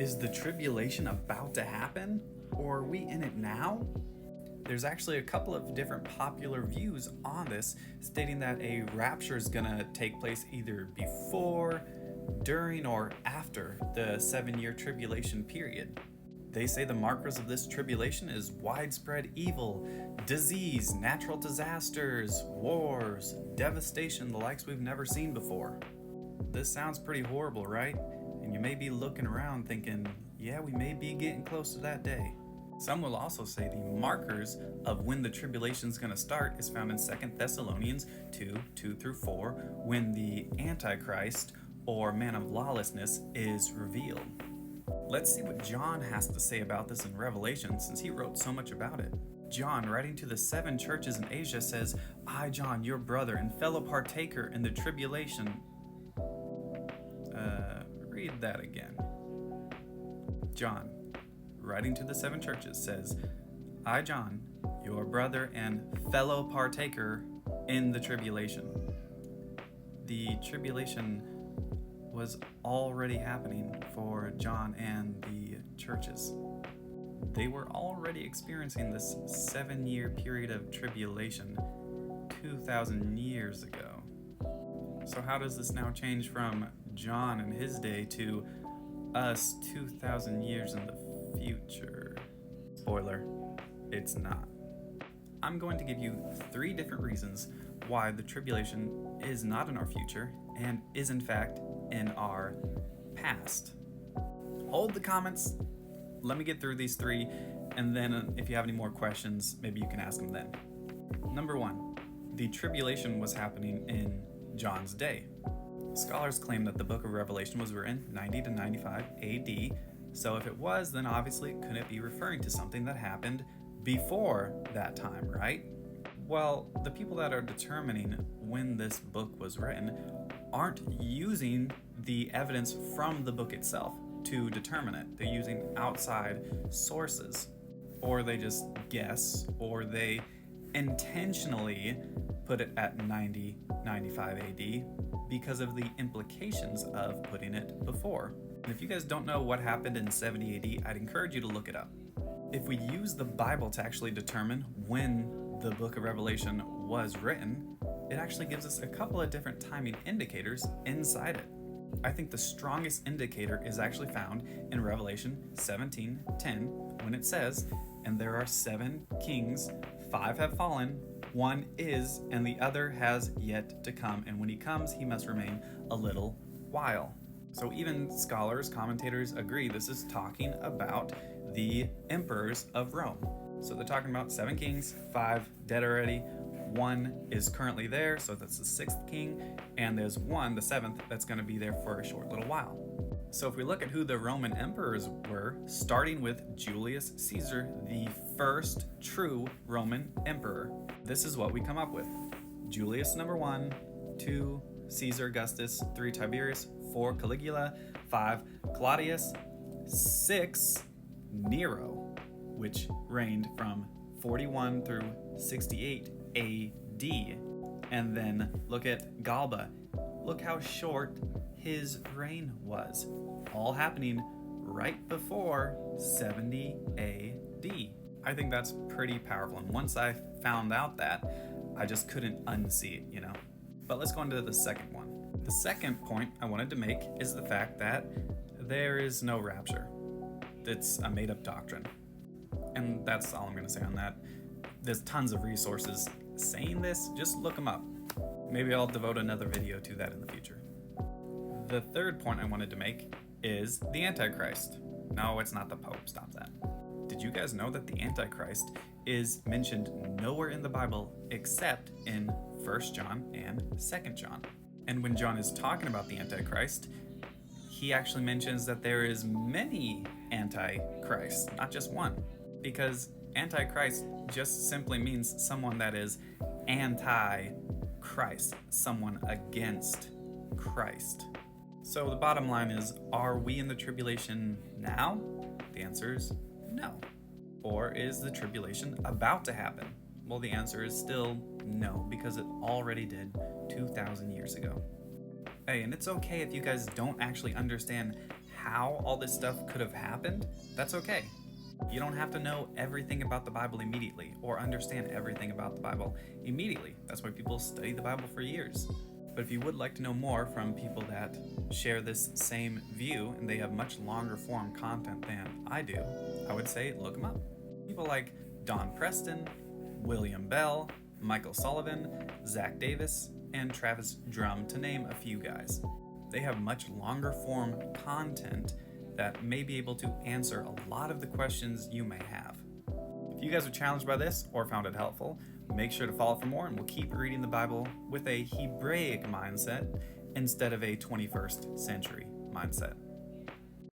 Is the tribulation about to happen, or are we in it now? There's actually a couple of different popular views on this, stating that a rapture is going to take place either before, during, or after the 7-year tribulation period. They say the markers of this tribulation is widespread evil, disease, natural disasters, wars, devastation, the likes we've never seen before. This sounds pretty horrible, right? And you may be looking around thinking, yeah, we may be getting close to that day. Some will also say the markers of when the tribulation is going to start is found in 2 Thessalonians 2:2-4, when the Antichrist, or man of lawlessness, is revealed. Let's see what John has to say about this in Revelation, since he wrote so much about it. John, writing to the 7 churches in Asia, says, I, John, your brother and fellow partaker in the tribulation. Read that again. John, writing to the 7 churches, says, I, John, your brother and fellow partaker in the tribulation. The tribulation was already happening for John and the churches. They were already experiencing this 7-year period of tribulation 2,000 years ago. So how does this now change from John in his day to us 2,000 years in the future? Spoiler, it's not. I'm going to give you 3 different reasons why the tribulation is not in our future and is in fact in our past. Hold the comments, let me get through these 3, and then if you have any more questions, maybe you can ask them then. Number 1, the tribulation was happening in John's day. Scholars claim that the book of Revelation was written 90 to 95 AD, so if it was, then obviously it couldn't be referring to something that happened before that time, right? Well, the people that are determining when this book was written aren't using the evidence from the book itself to determine it. They're using outside sources, or they just guess, or they intentionally put it at 90, 95 AD because of the implications of putting it before. And if you guys don't know what happened in 70 AD, I'd encourage you to look it up. If we use the Bible to actually determine when the book of Revelation was written, it actually gives us a couple of different timing indicators inside it. I think the strongest indicator is actually found in Revelation 17:10, when it says, and there are 7 kings, 5 have fallen, 1 is, and the other has yet to come, and when he comes, he must remain a little while. So even scholars, commentators agree this is talking about the emperors of Rome. So they're talking about 7 kings, 5 dead already, 1 is currently there, so that's the 6th king, and there's 1, the 7th, that's going to be there for a short little while. So if we look at who the Roman emperors were, starting with Julius Caesar, the first true Roman emperor, this is what we come up with. Julius number 1, 2 Caesar Augustus, 3 Tiberius, 4 Caligula, 5 Claudius, 6 Nero, which reigned from 41 through 68 AD. And then look at Galba. Look how short his reign was, all happening right before 70 AD. I think that's pretty powerful, and once I found out that, I just couldn't unsee it, you know? But let's go into the second one. The second point I wanted to make is the fact that there is no rapture. It's a made-up doctrine. And that's all I'm going to say on that. There's tons of resources saying this, just look them up. Maybe I'll devote another video to that in the future. The third point I wanted to make is the Antichrist. No, it's not the Pope, stop that. Did you guys know that the Antichrist is mentioned nowhere in the Bible except in 1 John and 2 John? And when John is talking about the Antichrist, he actually mentions that there is many Antichrists, not just one. Because Antichrist just simply means someone that is anti-Christ, someone against Christ. So the bottom line is, are we in the tribulation now? The answer is no. Or is the tribulation about to happen? Well, the answer is still no, because it already did 2,000 years ago. Hey, and it's okay if you guys don't actually understand how all this stuff could have happened, that's okay. You don't have to know everything about the Bible immediately or understand everything about the Bible immediately. That's why people study the Bible for years. But if you would like to know more from people that share this same view and they have much longer form content than I do, I would say look them up. People like Don Preston, William Bell, Michael Sullivan, Zach Davis, and Travis Drum, to name a few guys. They have much longer form content that may be able to answer a lot of the questions you may have. If you guys are challenged by this or found it helpful, make sure to follow for more, and we'll keep reading the Bible with a Hebraic mindset instead of a 21st century mindset.